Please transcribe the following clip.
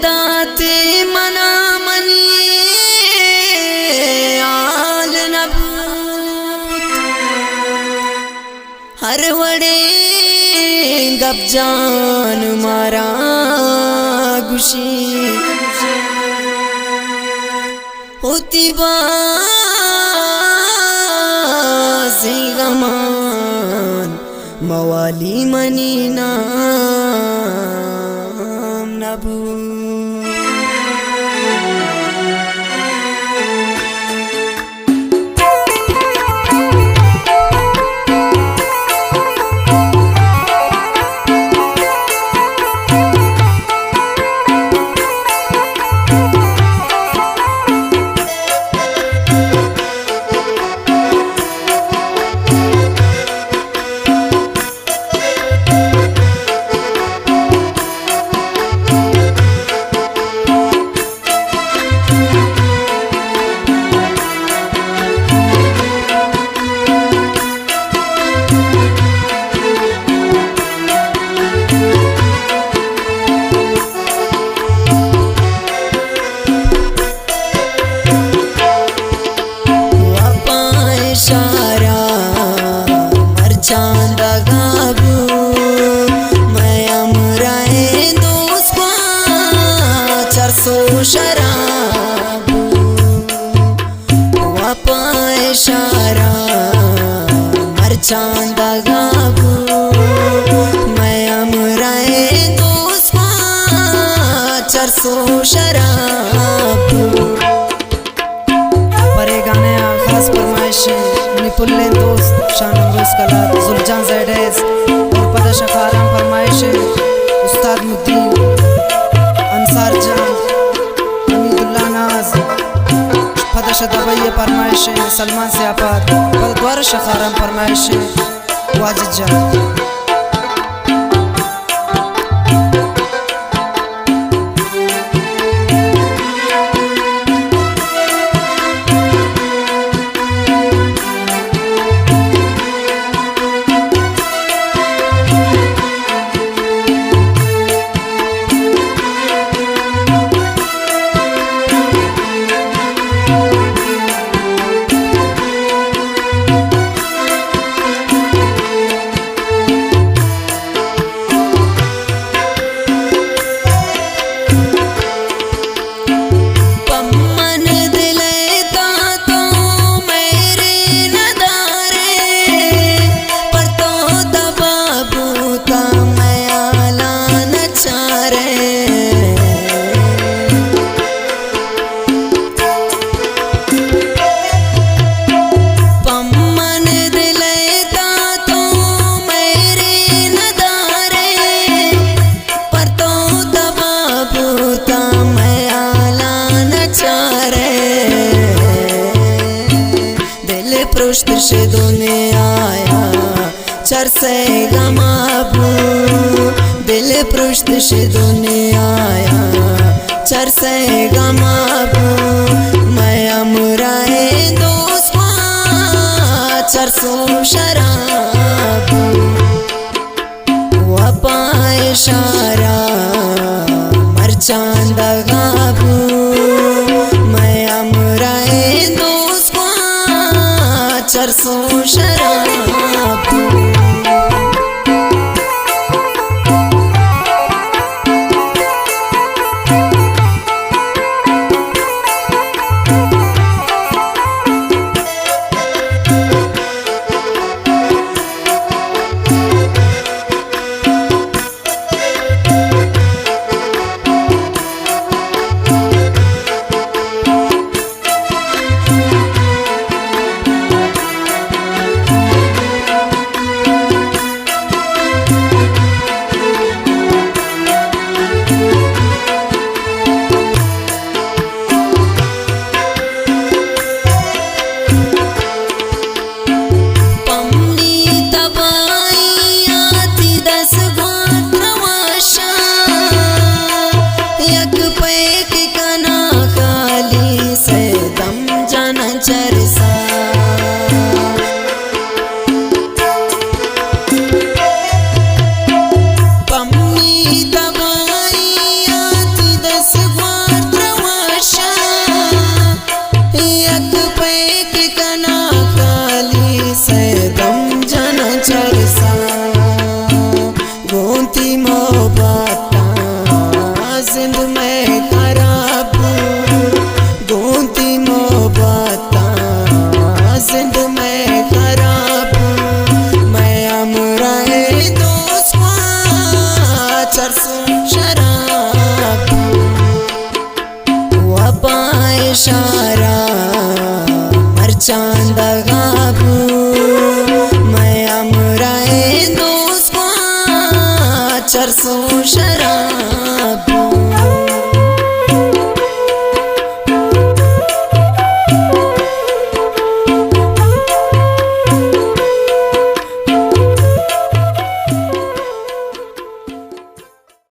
दाते मना मनी आल नबूत हर वड़े गप जान मारा गुशी होती बाज़ी गमान मवाली मनी नाम नबू शराब वापाए शारा मरचांदा गाबू मैं अमराए दोस्त 400 शराब पर ये गाने खास फरमाइश निपुल्ले दोस्त शान अमरोज कला जुलजान ज़ैडेस और पदा शखाराम फरमाइश उस्ताद मुद्दीन अंसार जान दबाइए फरमाइश सलमान से आपात पर द्वार शखाराम फरमाइश वाजिद जान मुर्शिदों आया चरसे गमाबू दिल पृष्ठ शिदों आया चरसे गमाबू मैं अमराए दोस्त 400 शराब वपाए शारा मरचांदा गाबू मैं अमराए दोस्त 400 शराब इशारा मर चांदा